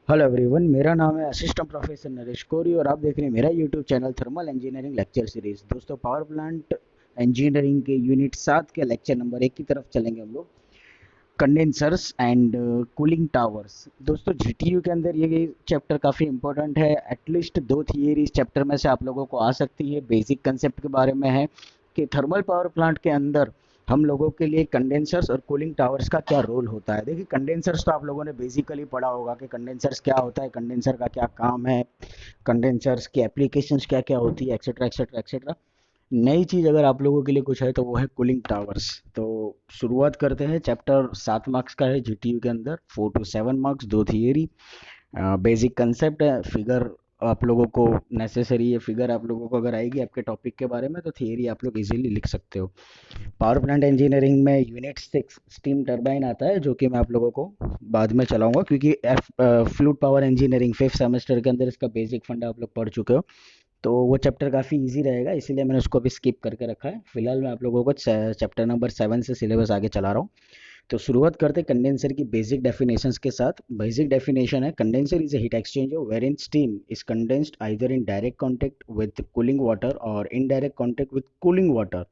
Hello everyone, मेरा नाम है असिस्टेंट प्रोफेसर नरेश कोरी और आप देख रहे हैं मेरा YouTube channel thermal engineering lecture series. दोस्तों, पावर प्लांट इंजीनियरिंग के यूनिट 7 के लेक्चर नंबर 1 की तरफ चलेंगे हम लोग। Condensers and cooling towers. दोस्तों, जीटीयू के अंदर ये चैप्टर काफ़ी इंपॉर्टेंट है। एटलीस्ट 2 थियरी इस चैप्टर में से आप लोगों को आ सकती है। बेसिक कंसेप्ट के बारे में है कि थर्मल पावर प्लांट के अंदर हम लोगों के लिए कंडेंसर्स और कूलिंग टावर्स का क्या रोल होता है। देखिए, कंडेंसर्स तो आप लोगों ने बेसिकली पढ़ा होगा कि कंडेंसर्स क्या होता है, कंडेंसर का क्या काम है, कंडेंसर्स की एप्लीकेशंस क्या क्या होती है, एक्सेट्रा एक्सेट्रा एक्सेट्रा। नई चीज अगर आप लोगों के लिए कुछ है तो वो है कूलिंग टावर्स। तो शुरुआत करते हैं। चैप्टर 7 मार्क्स का है जीटीयू के अंदर, 4 to 7 marks, 2 theory. Basic concept है। फिगर आप लोगों को नेसेसरी है। फिगर आप लोगों को अगर आएगी आपके टॉपिक के बारे में तो थियरी आप लोग इजीली लिख सकते हो। पावर प्लांट इंजीनियरिंग में यूनिट 6 स्टीम टरबाइन आता है, जो कि मैं आप लोगों को बाद में चलाऊंगा, क्योंकि fluid power engineering 5th semester के अंदर इसका बेसिक फंडा आप लोग पढ़ चुके हो। तो वो चैप्टर काफ़ी इजी रहेगा, इसीलिए मैंने उसको अभी स्किप करके रखा है। फिलहाल मैं आप लोगों को चैप्टर नंबर 7 से सिलेबस आगे चला रहा हूँ। तो शुरुआत करते हैं कंडेंसर की बेसिक डेफिनेशंस के साथ। बेसिक डेफिनेशन है, condenser is a heat exchanger where in steam is condensed either in direct contact with cooling water और indirect contact with cooling water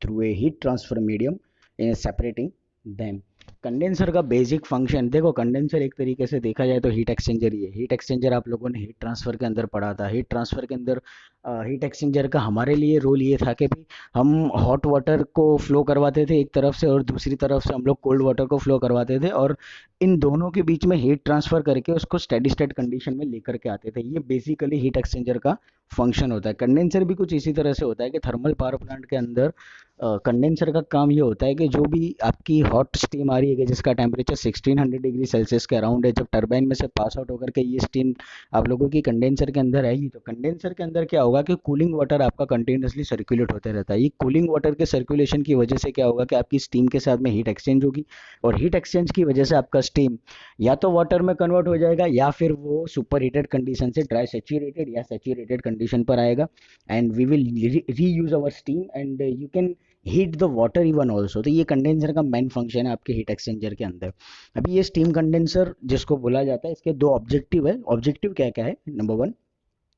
through a heat transfer medium in separating them. Condenser का basic function देखो, condenser एक तरीके से देखा जाए तो heat exchanger ही है। हीट एक्सचेंजर आप लोगों ने हीट ट्रांसफर के अंदर पढ़ा था। हीट ट्रांसफर के अंदर हीट एक्सचेंजर का हमारे लिए रोल ये था कि भाई हम हॉट वाटर को फ्लो करवाते थे एक तरफ से और दूसरी तरफ से हम लोग कोल्ड वाटर को फ्लो करवाते थे, और इन दोनों के बीच में हीट ट्रांसफर करके उसको स्टेडी स्टेट कंडीशन में लेकर के आते थे। ये बेसिकली हीट एक्सचेंजर का फंक्शन होता है। कंडेंसर भी कुछ इसी तरह से होता है कि थर्मल पावर प्लांट के अंदर कंडेंसर का काम ये होता है कि जो भी आपकी हॉट स्टीम आ रही है कि जिसका टेम्परेचर 1600 डिग्री सेल्सियस के अराउंड है, जब टरबाइन में से पास आउट होकर के ये स्टीम आप लोगों की कंडेंसर के अंदर आएगी, तो कंडेंसर के अंदर क्या होगा कि कूलिंग वाटर आपका कंटिन्यूसली सर्कुलेट होते रहता है। ये कूलिंग वाटर के सर्कुलेशन की वजह से क्या होगा कि आपकी स्टीम के साथ में हीट एक्सचेंज होगी, और हीट एक्सचेंज की वजह से आपका स्टीम या तो वाटर में कन्वर्ट हो जाएगा या फिर वो सुपर हीटेड कंडीशन से ड्राई सेचुरेटेड या सेचुरेटेड कंडीशन पर आएगा, and we will reuse our steam and you can heat the water even also. तो ये कंडेंसर का मेन फंक्शन है आपके हीट एक्सचेंजर के अंदर। अभी ये स्टीम कंडेंसर जिसको बोला जाता है, इसके 2 ऑब्जेक्टिव है। ऑब्जेक्टिव क्या क्या है? Number 1,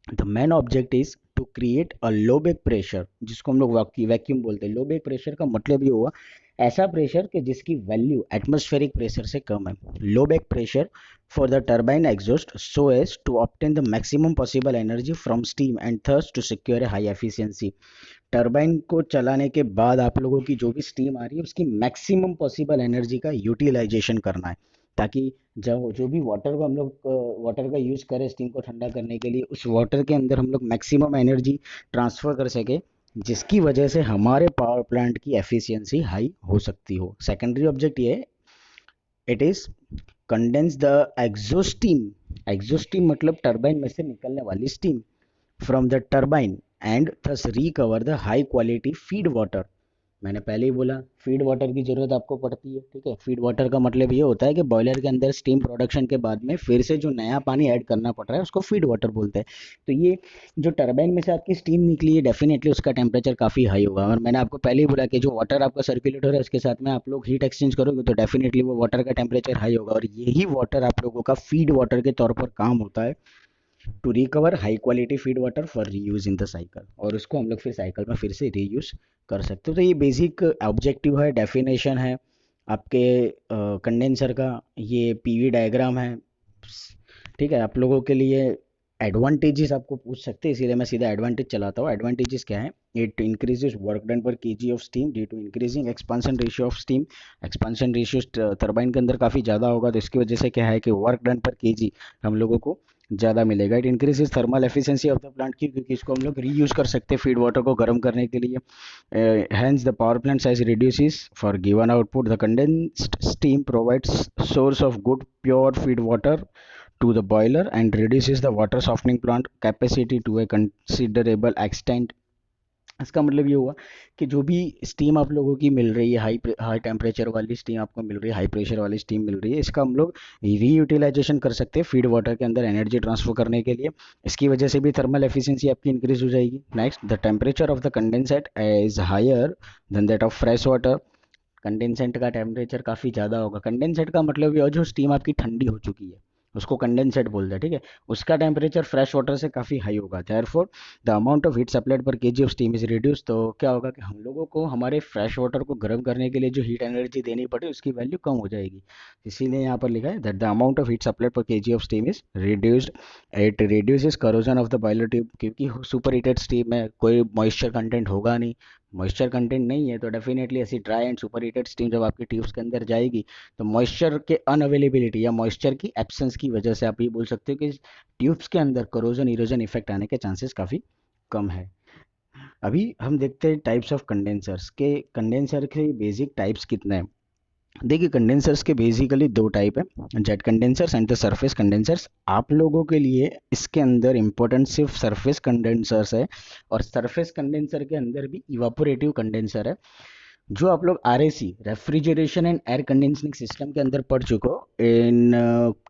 the main object is to create a low back pressure, जिसको हम लोग वैक्यूम बोलते हैं। लो बैक प्रेशर का मतलब ये हुआ ऐसा प्रेशर कि जिसकी वैल्यू एटमॉस्फेरिक प्रेशर से कम है। Low back pressure for the turbine exhaust so as to obtain the maximum possible energy from steam and thus to secure a high efficiency. Turbine को चलाने के बाद आप लोगों की जो भी स्टीम आ रही है उसकी मैक्सिमम पॉसिबल एनर्जी का यूटिलाइजेशन करना है, ताकि जब जो भी वाटर को हम लोग वाटर का यूज़ करें स्टीम को ठंडा करने के लिए, उस वाटर के अंदर हम लोग मैक्सिमम एनर्जी ट्रांसफ़र कर सके, जिसकी वजह से हमारे पावर प्लांट की एफिशिएंसी हाई हो सकती हो। सेकेंडरी ऑब्जेक्ट ये है, इट इज़ कंडेंस द एग्जॉस्टीम। एग्जॉस्टीम मतलब टरबाइन में से निकलने वाली steam from the turbine and thus recover the high quality feed water. मैंने पहले ही बोला फीड वाटर की ज़रूरत आपको पड़ती है। ठीक है, फीड वाटर का मतलब ये होता है कि बॉयलर के अंदर स्टीम प्रोडक्शन के बाद में फिर से जो नया पानी ऐड करना पड़ रहा है उसको फीड वाटर बोलते हैं। तो ये जो टरबाइन में से आपकी स्टीम निकली है, डेफिनेटली उसका टेम्परेचर काफ़ी हाई होगा। और मैंने आपको पहले ही बोला कि जो वाटर आपका सर्कुलेट हो रहा है उसके साथ में आप लोग हीट एक्सचेंज करोगे तो डेफिनेटली वो वाटर का टेम्परेचर हाई होगा, और यही वाटर आप लोगों का फीड वाटर के तौर पर काम होता है to recover high quality feed water for reuse in the cycle, और उसको हम लोग फिर साइकिल में फिर से रीयूज कर सकते हो। तो ये बेसिक ऑब्जेक्टिव है, डेफिनेशन है आपके कंडेंसर का। ये पीवी डायग्राम है। ठीक है, आप लोगों के लिए एडवांटेजेस आपको पूछ सकते हैं, इसीलिए मैं सीधा एडवांटेज चलाता हूँ। एडवांटेजेस क्या है? It increases work done per KG of steam due to increasing expansion ratio of steam. Expansion ratio turbine के अंदर काफ़ी ज़्यादा होगा, तो इसकी वजह से क्या है कि वर्क डन पर केजी हम लोगों को ज़्यादा मिलेगा। It increases thermal efficiency of the plant की, क्योंकि इसको हम लोग रीयूज कर सकते हैं फीड वाटर को गर्म करने के लिए। Hence the power plant size reduces for given output. The condensed steam provides source of good pure feed water to the boiler and reduces the water softening plant capacity to a considerable extent। इसका मतलब ये हुआ कि जो भी steam आप लोगों की मिल रही है, हाई टेम्परेचर वाली स्टीम आपको मिल रही है, हाई प्रेशर वाली स्टीम मिल रही है, इसका हम लोग रीयूटिलाइजेशन कर सकते हैं फीड वाटर के अंदर एनर्जी ट्रांसफर करने के लिए। इसकी वजह से भी थर्मल एफिशिएंसी आपकी इंक्रीज हो जाएगी। Next, the temperature of the condensate is higher than that of fresh water. Condensate का टेम्परेचर काफ़ी ज़्यादा होगा। कंडेंसेट का मतलब ये जो स्टीम आपकी ठंडी हो चुकी है उसको कंडेंसेट बोलते हैं, ठीक है। उसका टेम्परेचर फ्रेश वाटर से काफ़ी हाई होगा, therefore the amount of heat supplied per KG of steam is reduce. तो क्या होगा कि हम लोगों को हमारे फ्रेश वाटर को गर्म करने के लिए जो हीट एनर्जी देनी पड़े उसकी वैल्यू कम हो जाएगी। इसीलिए यहाँ पर लिखा है that the amount of heat supplied per KG of steam is reduced. It reduces corrosion of the boiler tube, क्योंकि सुपर हीटेड स्टीम में कोई मॉइस्चर कंटेंट होगा नहीं, मॉइस्चर कंटेंट नहीं है तो डेफिनेटली ऐसी dry and super heated steam जब आपकी ट्यूब्स के अंदर जाएगी तो मॉइस्चर के अनअवेलेबिलिटी या मॉइस्चर की एब्सेंस की वजह से आप ये बोल सकते हो कि ट्यूब्स के अंदर करोजन इरोजन इफेक्ट आने के चांसेस काफ़ी कम है। अभी हम देखते हैं टाइप्स ऑफ कंडेंसर्स के। कंडेंसर के बेसिक टाइप्स कितने हैं। देखिए कंडेंसर्स के बेसिकली दो टाइप है, jet condensers and the surface condensers. आप लोगों के लिए इसके अंदर इंपॉर्टेंट सिर्फ सरफेस कंडेंसर्स है, और सरफेस कंडेंसर के अंदर भी इवापोरेटिव कंडेंसर है। जो आप लोग RAC refrigeration and air conditioning system के अंदर पढ़ चुके हो, in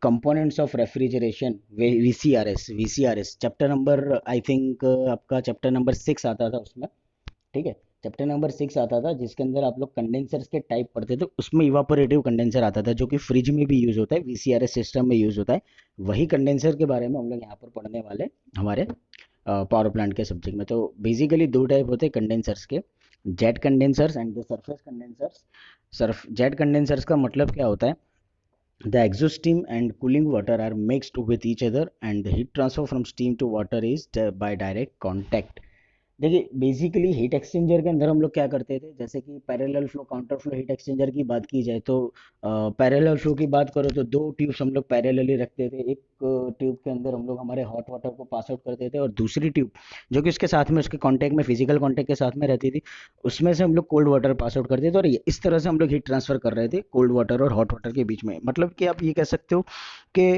components of refrigeration, VCRS chapter number I think आपका चैप्टर नंबर 6 आता था उसमें, ठीक है। चैप्टर नंबर 6 आता था जिसके अंदर आप लोग कंडेंसर्स के टाइप पढ़ते थे, उसमें इवापोरेटिव कंडेंसर आता था जो कि फ्रिज में भी यूज होता है, वीसीआरएस सिस्टम में यूज होता है। वही कंडेंसर के बारे में हम लोग यहाँ पर पढ़ने वाले हमारे पावर प्लांट के सब्जेक्ट में। तो बेसिकली दो टाइप होते हैं कंडेंसर्स के, jet condensers and the surface condensers. Jet condensers का मतलब क्या होता है, the exhaust steam and cooling water are mixed with each other and the heat transfer from steam to water is by direct contact. देखिए basically heat exchanger के अंदर हम लोग क्या करते थे, जैसे कि parallel flow counter flow heat exchanger की बात की जाए तो पैरेलल फ्लो की बात करो तो दो ट्यूब्स हम लोग पैरेलली रखते थे। एक ट्यूब के अंदर हम लोग हमारे हॉट वाटर को पास आउट करते थे और दूसरी ट्यूब जो कि उसके साथ में उसके कांटेक्ट में फिजिकल कांटेक्ट के साथ में रहती थी उसमें से हम लोग कोल्ड वाटर पास आउट करते थे, और इस तरह से हम लोग हीट ट्रांसफर कर रहे थे कोल्ड वाटर और हॉट वाटर के बीच में। मतलब कि आप ये कह सकते हो कि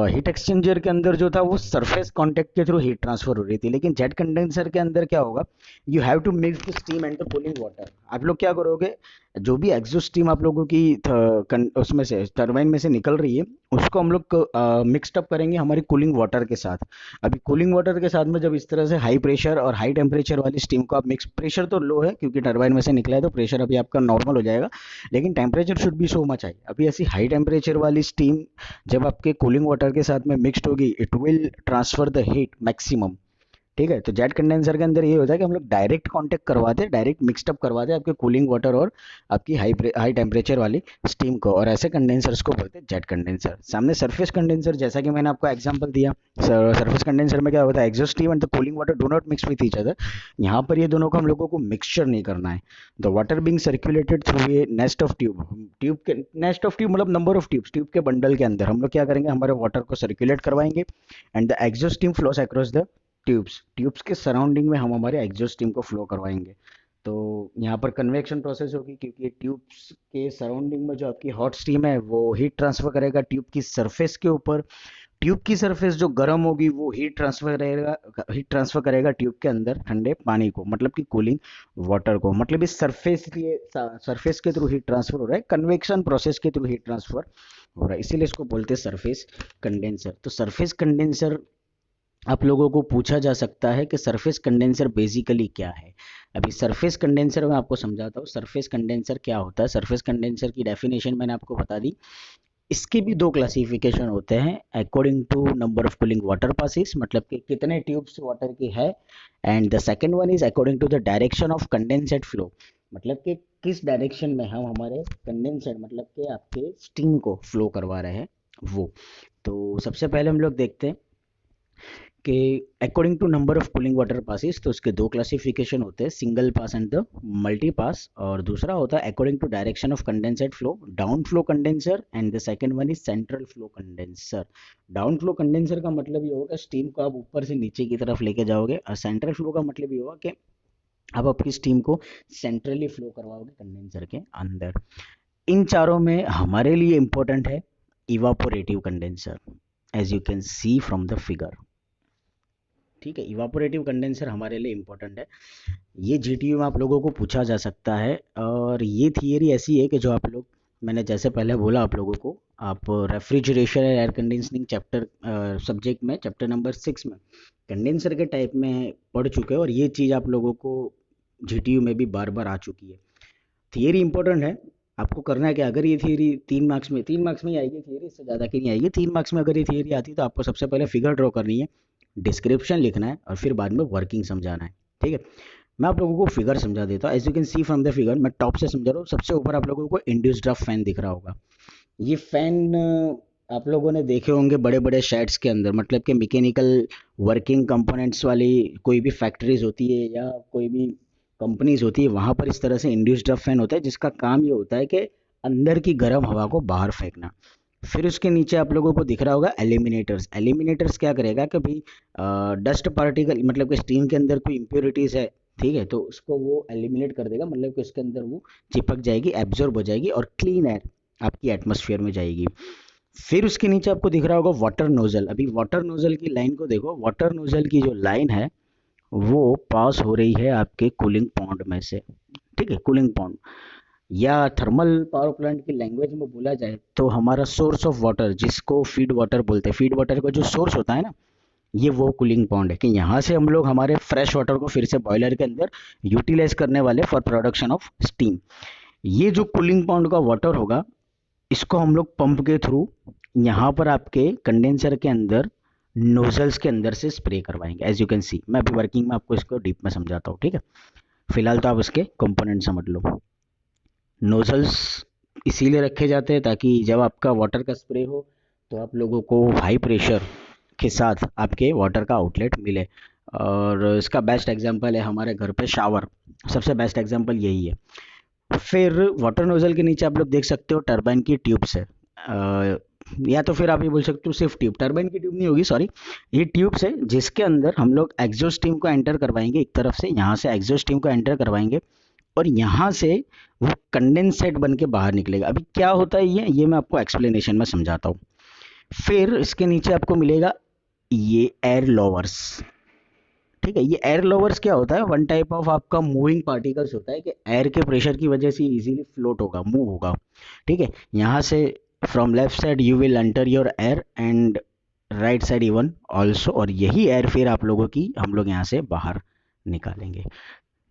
हीट एक्सचेंजर के अंदर जो था वो सरफेस कांटेक्ट के थ्रू हीट ट्रांसफर हो रही थी, लेकिन जेट कंडेंसर के अंदर क्या होगा, you have to mix the steam and the cooling water. आप लोग क्या करोगे, जो भी एग्जॉस्ट स्टीम आप लोगों की उसमें से टरबाइन में से निकल रही है उसको हम लोग मिक्सड अप करेंगे हमारी कूलिंग वाटर के साथ। अभी कूलिंग वाटर के साथ में जब इस तरह से हाई प्रेशर और हाई टेम्परेचर वाली स्टीम को आप मिक्स, प्रेशर तो लो है क्योंकि टरबाइन में से निकला है तो प्रेशर अभी आपका नॉर्मल हो जाएगा, लेकिन temperature should be so much high. अभी ऐसी हाई टेम्परेचर वाली स्टीम जब आपके कूलिंग वाटर के साथ में मिक्सड होगी it will transfer the heat maximum, ठीक है। तो जेट कंडेंसर के अंदर ये होता है कि हम लोग डायरेक्ट कांटेक्ट करवाते हैं, डायरेक्ट मिक्सड अप करवाते हैं आपके कूलिंग वाटर और आपकी हाई टेम्परेचर वाली स्टीम को, और ऐसे कंडेंसर्स को बोलते हैं जेट कंडेंसर। सामने सरफेस कंडेंसर, जैसा कि मैंने आपको एग्जांपल दिया, सरफेस कंडेंसर में क्या होता है, exhaust steam and the cooling water do not mix with each other. यहाँ पर ये दोनों को हम लोगों को मिक्सचर नहीं करना है। The water being circulated through a nest of tube, tube के नेस्ट ऑफ ट्यूब मतलब नंबर ऑफ ट्यूब्स, ट्यूब के बंडल के अंदर हम लोग क्या करेंगे, हमारे वाटर को सर्कुलेट करवाएंगे and the exhaust steam flows across the tubes के सराउंडिंग में हम हमारे एग्जॉस्ट स्टीम को फ्लो करवाएंगे। तो यहाँ पर कन्वेक्शन प्रोसेस होगी क्योंकि ट्यूब्स के सराउंडिंग में जो आपकी हॉट स्टीम है वो हीट ट्रांसफर करेगा ट्यूब की सरफेस के ऊपर। ट्यूब की सरफेस जो गर्म होगी वो हीट ट्रांसफर करेगा ट्यूब के अंदर ठंडे पानी को, मतलब कि कूलिंग वाटर को। मतलब इस सरफेस के थ्रू हीट ट्रांसफर हो रहा है, कन्वेक्शन प्रोसेस के थ्रू हीट ट्रांसफर हो रहा है, इसीलिए इसको बोलते हैं सरफेस कंडेंसर। तो सरफेस कंडेंसर आप लोगों को पूछा जा सकता है कि सरफेस कंडेंसर बेसिकली क्या है। अभी सरफेस कंडेंसर मैं आपको समझाता हूँ सरफेस कंडेंसर क्या होता है। सरफेस कंडेंसर की डेफिनेशन मैंने आपको बता दी। इसके भी दो क्लासिफिकेशन होते हैं according to number of cooling water passes, मतलब कि कितने ट्यूब्स वाटर की है, and the second one is according to the direction of condensate flow, मतलब कि किस डायरेक्शन में हम हमारे कंडेंसेट मतलब कि आपके स्टीम को फ्लो करवा रहे हैं वो। तो सबसे पहले हम लोग देखते हैं कि according to number of cooling water passes, तो उसके दो क्लासिफिकेशन होते हैं, single pass and the multi pass, और दूसरा होता है according to direction of condensate flow, down flow condenser, and the second one is central flow condenser. Down flow condenser का मतलब ये होगा स्टीम को आप ऊपर से नीचे की तरफ लेके जाओगे, और सेंट्रल फ्लो का मतलब ये होगा कि आप अपनी स्टीम को सेंट्रली फ्लो करवाओगे कंडेंसर के अंदर। इन चारों में हमारे लिए इंपॉर्टेंट है evaporative condenser, as you can see from the figure, ठीक है। इवापोरेटिव कंडेंसर हमारे लिए इंपॉर्टेंट है, ये जीटीयू में आप लोगों को पूछा जा सकता है। और ये थियरी ऐसी है कि जो आप लोग, मैंने जैसे पहले बोला आप लोगों को, आप refrigeration and air conditioning chapter subject में चैप्टर नंबर 6 में कंडेंसर के टाइप में पढ़ चुके हैं, और ये चीज़ आप लोगों को जीटीयू में भी बार बार आ चुकी है। थियरी इंपॉर्टेंट है, आपको करना है कि अगर ये थियरी 3 मार्क्स में ही आएगी थियरी, इससे ज़्यादा की नहीं आएगी। 3 मार्क्स में अगर ये थियरी आती है तो आपको सबसे पहले फिगर ड्रॉ करनी है, डिस्क्रिप्शन लिखना है और फिर बाद में वर्किंग समझाना है। ठीक है, मैं आप लोगों को फिगर समझा देता हूँ। As you can see from the figure, मैं टॉप से समझा रहा हूँ। सबसे ऊपर आप लोगों को इंड्यूस्ड ड्राफ्ट फैन दिख रहा होगा। ये फैन आप लोगों ने देखे होंगे बड़े बड़े शेड्स के अंदर, मतलब कि मैकेनिकल वर्किंग कंपोनेंट्स वाली कोई भी फैक्ट्रीज होती है या कोई भी कंपनीज होती है, वहां पर इस तरह से इंड्यूस्ड ड्राफ्ट फैन होता है, जिसका काम ये होता है कि अंदर की गर्म हवा को बाहर फेंकना। फिर उसके नीचे आप लोगों को दिख रहा होगा एलिमिनेटर्स। एलिमिनेटर्स क्या करेगा कि भाई डस्ट पार्टिकल, मतलब कि स्टीम के अंदर कोई इम्प्योरिटीज है, ठीक है, तो उसको वो एलिमिनेट कर देगा, मतलब कि उसके अंदर वो चिपक जाएगी, एब्जॉर्ब हो जाएगी और क्लीन एयर आपकी एटमॉस्फेयर में जाएगी। फिर उसके नीचे आपको दिख रहा होगा वाटर नोजल। अभी वाटर नोजल की लाइन को देखो, वाटर नोजल की जो लाइन है वो पास हो रही है आपके कूलिंग पॉन्ड में से। ठीक है, कूलिंग पॉन्ड या थर्मल पावर प्लांट की लैंग्वेज में बोला जाए तो हमारा सोर्स ऑफ वाटर, जिसको फीड वाटर बोलते हैं, फीड वाटर का जो सोर्स होता है ना, ये वो कूलिंग पॉन्ड है कि यहाँ से हम लोग हमारे फ्रेश वाटर को फिर से बॉयलर के अंदर यूटिलाइज करने वाले फॉर प्रोडक्शन ऑफ स्टीम। ये जो कूलिंग पॉन्ड का वाटर होगा, इसको हम लोग पंप के थ्रू यहाँ पर आपके कंडेंसर के अंदर नोजल्स के अंदर से स्प्रे करवाएंगे। एज यू कैन सी, मैं अभी वर्किंग में आपको इसको डीप में समझाता हूँ। ठीक है, फिलहाल तो आप इसके कंपोनेंट समझ लो। नोजल्स इसीलिए रखे जाते हैं ताकि जब आपका वाटर का स्प्रे हो तो आप लोगों को हाई प्रेशर के साथ आपके वाटर का आउटलेट मिले। और इसका बेस्ट एग्जांपल है हमारे घर पे शावर, सबसे बेस्ट एग्जांपल यही है। फिर वाटर नोजल के नीचे आप लोग देख सकते हो टरबाइन की ट्यूब्स है, या तो फिर आप ये बोल सकते हो सिर्फ ट्यूब, टरबाइन की ट्यूब नहीं होगी, सॉरी, ये ट्यूब्स है जिसके अंदर हम लोग एग्जॉस्ट स्टीम को एंटर करवाएंगे। एक तरफ से यहाँ से एग्जॉस्ट स्टीम को एंटर करवाएंगे और यहाँ से वो कंडेंसेट बन के बाहर निकलेगा। अभी क्या होता है ये मैं आपको एक्सप्लेनेशन में समझाता हूँ। फिर इसके नीचे आपको मिलेगा ये एयर लोवर्स। ठीक है, ये एयर लोवर्स क्या होता है, वन टाइप ऑफ आपका मूविंग पार्टिकल्स होता है कि एयर के प्रेशर की वजह से इजीली फ्लोट होगा, मूव होगा। ठीक है, यहाँ से from left side you will enter your air and right side even also, और यही एयर फिर आप लोगों की हम लोग यहाँ से बाहर निकालेंगे।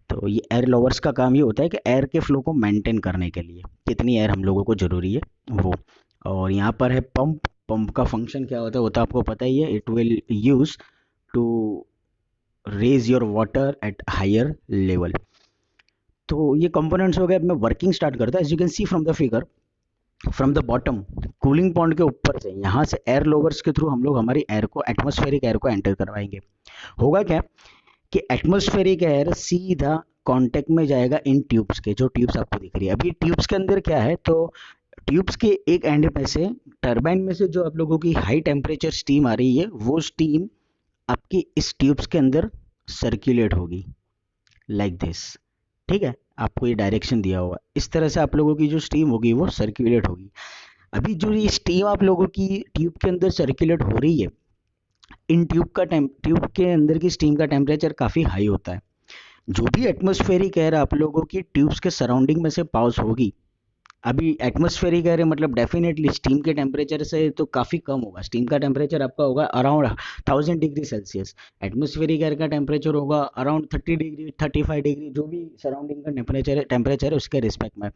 तो ये एयर लोवर्स का काम ये होता है कि एयर के फ्लो को मेंटेन करने के लिए कितनी एयर हम लोगों को ज़रूरी है वो। और यहाँ पर है पंप। पंप का फंक्शन क्या होता है वो तो आपको पता ही है, it will use to raise your water at higher level. तो ये कंपोनेंट्स हो गए। अब मैं वर्किंग स्टार्ट करता हूँ। As you can see from the figure, from the bottom cooling pond के ऊपर से यहाँ से एयर लोवर्स के थ्रू हम लोग हमारी एयर को, एटमॉस्फेरिक एयर को एंटर करवाएंगे। होगा क्या कि एटमॉस्फेरिक एयर सीधा कांटेक्ट में जाएगा इन ट्यूब्स के, जो ट्यूब्स आपको दिख रही है। अभी ट्यूब्स के अंदर क्या है, तो ट्यूब्स के एक एंड में से टरबाइन में से जो आप लोगों की हाई टेम्परेचर स्टीम आ रही है, वो स्टीम आपकी इस ट्यूब्स के अंदर सर्कुलेट होगी लाइक दिस। ठीक है, आपको ये डायरेक्शन दिया हुआ, इस तरह से आप लोगों की जो स्टीम होगी वो सर्कुलेट होगी। अभी जो ये स्टीम आप लोगों की ट्यूब के अंदर सर्कुलेट हो रही है, इन ट्यूब के अंदर की स्टीम का टेम्परेचर काफ़ी हाई होता है। जो भी एटमॉस्फेरिक एयर आप लोगों की ट्यूब्स के सराउंडिंग में से पास होगी, अभी एटमॉस्फेरिक एयर मतलब डेफिनेटली स्टीम के टेम्परेचर से तो काफ़ी कम होगा। स्टीम का टेम्परेचर आपका होगा around 1000 degree Celsius, atmospheric air का टेम्परेचर होगा अराउंड 30 डिग्री 35 डिग्री, जो भी सराउंडिंग का टेम्परेचर है उसके रिस्पेक्ट में।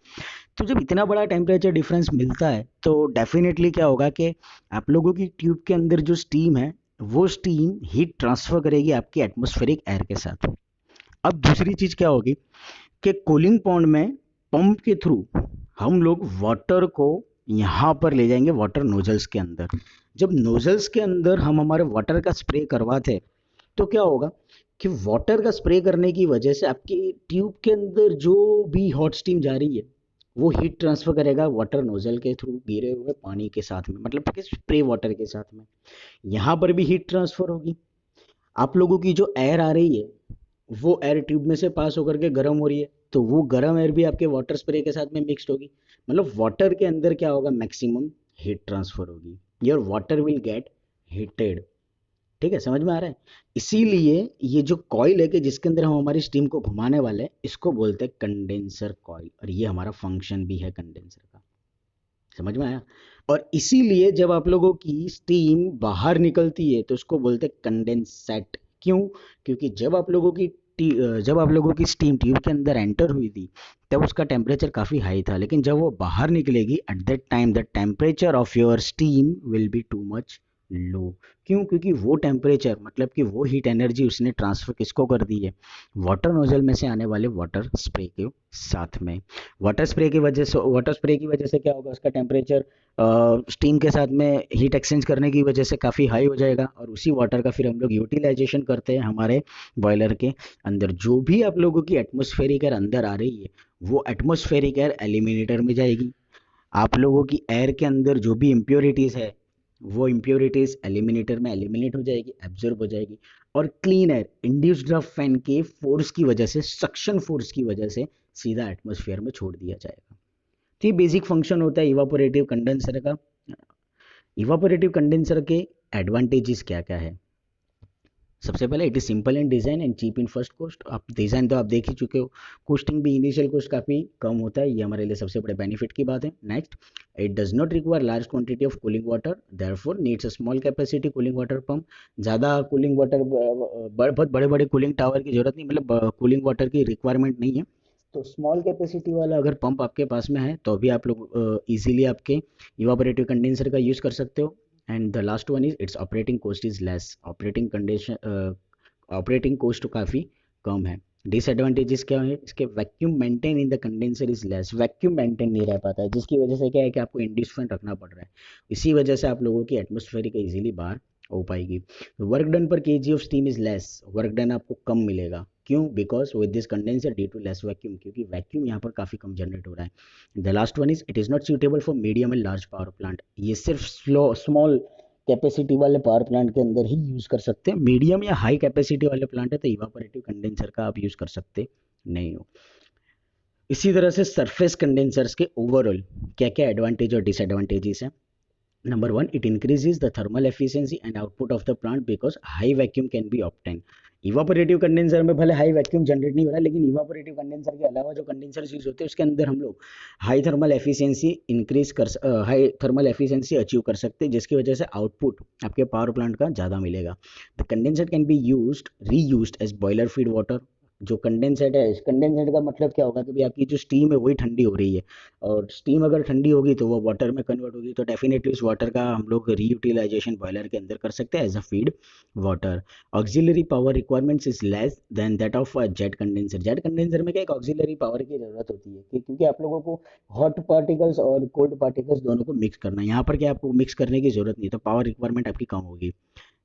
तो जब इतना बड़ा टेम्परेचर डिफरेंस मिलता है तो डेफिनेटली क्या होगा कि आप लोगों की ट्यूब के अंदर जो स्टीम है वो स्टीम हीट ट्रांसफर करेगी आपकी एटमॉस्फेरिक एयर के साथ। अब दूसरी चीज़ क्या होगी कि कूलिंग पॉन्ड में पंप के थ्रू हम लोग वाटर को यहाँ पर ले जाएंगे वाटर नोजल्स के अंदर। जब नोजल्स के अंदर हम हमारे वाटर का स्प्रे करवाते हैं तो क्या होगा कि वाटर का स्प्रे करने की वजह से आपकी ट्यूब के अंदर जो भी हॉट स्टीम जा रही है वो हीट ट्रांसफर करेगा वाटर नोजल के थ्रू गिरे हुए पानी के साथ में, मतलब कि स्प्रे वाटर के साथ में। यहाँ पर भी हीट ट्रांसफर होगी। आप लोगों की जो एयर आ रही है वो एयर ट्यूब में से पास होकर के गर्म हो रही है, तो वो गर्म एयर भी आपके वाटर स्प्रे के साथ में मिक्सड होगी। मतलब वाटर के अंदर क्या होगा, मैक्सिमम हीट ट्रांसफर होगी, your water will get heated. ठीक है, समझ में आ रहा है। इसीलिए ये जो कॉइल है कि जिसके अंदर हम हमारी स्टीम को घुमाने वाले हैं, इसको बोलते हैं कंडेंसर कॉइल, और ये हमारा फंक्शन भी है कंडेंसर का। समझ में आया। और इसीलिए जब आप लोगों की स्टीम बाहर निकलती है तो उसको बोलते हैं कंडेंसेट। क्यों? क्योंकि जब आप लोगों की जब आप लोगों की स्टीम ट्यूब के अंदर एंटर हुई थी तब उसका टेम्परेचर काफ़ी हाई था, लेकिन जब वो बाहर निकलेगी at that time the temperature of your steam will be too much low. क्यों? क्योंकि वो टेम्परेचर मतलब कि वो हीट एनर्जी उसने ट्रांसफर किसको कर दी है? वाटर नोजल में से आने वाले वाटर स्प्रे के साथ में। वाटर स्प्रे की वजह से क्या होगा, उसका टेम्परेचर स्टीम के साथ में हीट एक्सचेंज करने की वजह से काफ़ी हाई हो जाएगा, और उसी वाटर का फिर हम लोग यूटिलाइजेशन करते हैं हमारे बॉयलर के अंदर। जो भी आप लोगों की एटमोस्फेरिक एयर अंदर आ रही है वो एटमोस्फेरिक एयर एलिमिनेटर में जाएगी। आप लोगों की एयर के अंदर जो भी इम्प्योरिटीज़ है वो इम्प्योरिटीज़ एलिमिनेटर में एलिमिनेट हो जाएगी, एब्जॉर्ब हो जाएगी, और clean air induced draft fan के फोर्स की वजह से, सक्शन फोर्स की वजह से सीधा एटमोस्फेयर में छोड़ दिया जाएगा। तो ये बेसिक फंक्शन होता है इवापोरेटिव कंडेंसर का। इवापोरेटिव कंडेंसर के एडवांटेजेस क्या क्या है? सबसे पहले it is simple in design and cheap in first cost. आप डिजाइन तो आप देख ही चुके हो, कॉस्टिंग भी इनिशियल कॉस्ट काफ़ी कम होता है, ये हमारे लिए सबसे बड़े बेनिफिट की बात है। Next, it does not require large quantity of cooling water, therefore needs a small capacity cooling water pump. ज़्यादा कूलिंग वाटर, बहुत बड़े बड़े कूलिंग टावर की जरूरत नहीं, मतलब कूलिंग वाटर की रिक्वायरमेंट नहीं है। तो स्मॉल कैपेसिटी वाला अगर पंप आपके पास में है तो भी आप लोग इजीली आपके इवापोरेटिव कंडेंसर का यूज़ कर सकते हो। And the last one is it's operating cost is less. Operating cost काफ़ी कम है। डिसएडवांटेजेस क्या है इसके? Vacuum maintain in the condenser is less. Vacuum maintain नहीं रह पाता है, जिसकी वजह से क्या है कि आपको इंड्यूस फैन रखना पड़ रहा है। इसी वजह से आप लोगों की एटमोस्फेरिक इजीली बाहर हो पाएगी। Work done per KG of steam is less. Work done आपको कम मिलेगा। क्यों? Because with this condenser due to less vacuum, क्योंकि वैक्यूम यहाँ पर काफ़ी कम जनरेट हो रहा है। The last one is it is not suitable for medium and large power plant. ये सिर्फ स्मॉल कैपेसिटी वाले पावर प्लांट के अंदर ही यूज़ कर सकते हैं। मीडियम या हाई कैपेसिटी वाले प्लांट है तो इवापोरेटिव कंडेंसर का आप यूज़ कर सकते नहीं हो। इसी तरह से सरफेस कंडेंसर्स के ओवरऑल क्या क्या एडवांटेज और डिसएडवांटेजेस हैं? Number one, it increases the thermal efficiency and output of the plant because high vacuum can be obtained. Evaporative condenser में भले हाई वैक्यूम जनरेट नहीं हो रहा है, लेकिन इवापोरेटिव कंडेंसर के अलावा जो कंडेंसर यूज होते हैं उसके अंदर हम लोग हाई थर्मल एफिशिएंसी अचीव कर सकते हैं, जिसकी वजह से आउटपुट आपके पावर प्लांट का ज़्यादा मिलेगा। The condenser can be used reused as boiler feed water. जो कंडेंसेट है, कंडेंसेट का मतलब क्या होगा कि भाई आपकी जो स्टीम है वही ठंडी हो रही है, और स्टीम अगर ठंडी होगी तो वो वाटर में कन्वर्ट होगी, तो डेफिनेटली उस वाटर का हम लोग रीयूटिलाइजेशन बॉयलर के अंदर कर सकते हैं as a feed water. Auxiliary power requirements is less than that of jet condenser. Jet condenser में क्या एक ऑक्सिलरी पावर की जरूरत होती है क्योंकि आप लोगों को हॉट पार्टिकल्स और कोल्ड पार्टिकल्स दोनों को मिक्स करना है। यहाँ पर क्या आपको मिक्स करने की जरूरत नहीं, तो पावर रिक्वायरमेंट आपकी कम होगी।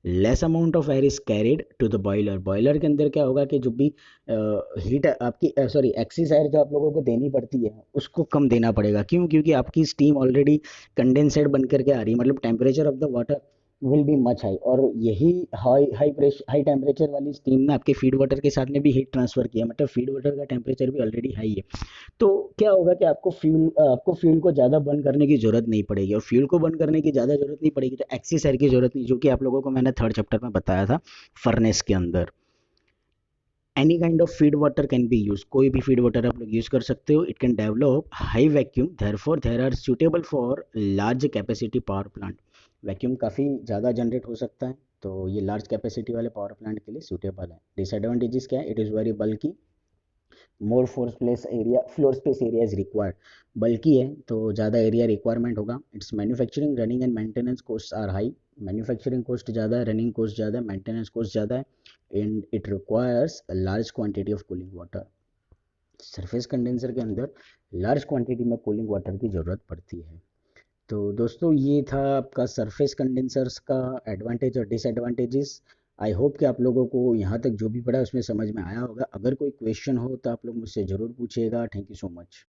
Less amount of air is carried to the boiler. Boiler के अंदर क्या होगा कि जो भी हीट आपकी सॉरी एक्सिस एयर जो आप लोगों को देनी पड़ती है उसको कम देना पड़ेगा। क्यों? क्योंकि आपकी स्टीम ऑलरेडी कंडेंसेट बन करके आ रही है, मतलब temperature of the water will be much high, और यही हाई टेम्परेचर वाली स्टीम ने आपके फीड वाटर के साथ में भी हीट ट्रांसफर किया, मतलब फीड वाटर का टेम्परेचर भी ऑलरेडी हाई है। तो क्या होगा कि आपको फ्यूल को ज़्यादा बर्न करने की जरूरत नहीं पड़ेगी, और फ्यूल को बर्न करने की ज़्यादा जरूरत नहीं पड़ेगी तो एक्सिस एयर की जरूरत नहीं, जो कि आप लोगों को मैंने थर्ड चैप्टर में बताया था फर्नेस के अंदर। Any kind of feed water can be use. कोई भी फीड वाटर आप लोग यूज कर सकते हो। It can develop high vacuum, therefore there are suitable for large capacity power plant. Vacuum काफ़ी ज़्यादा जनरेट हो सकता है, तो ये लार्ज कैपेसिटी वाले पावर प्लांट के लिए सूटेबल है। डिसएडवांटेजेस क्या है? It is very bulky, more floor space area is required. Bulky है तो ज़्यादा एरिया रिक्वायरमेंट होगा। Its manufacturing running and maintenance cost are high. Manufacturing cost ज़्यादा है, रनिंग कॉस्ट ज़्यादा है, मेंटेनेंस कॉस्ट ज़्यादा है, and it requires large quantity of cooling water. Surface condenser के अंदर लार्ज क्वांटिटी में कूलिंग वाटर की ज़रूरत पड़ती है। तो दोस्तों ये था आपका सरफेस कंडेंसर्स का एडवांटेज और डिसएडवांटेजेस। आई होप कि आप लोगों को यहाँ तक जो भी पढ़ा उसमें समझ में आया होगा। अगर कोई क्वेश्चन हो तो आप लोग मुझसे ज़रूर पूछिएगा। Thank you so much.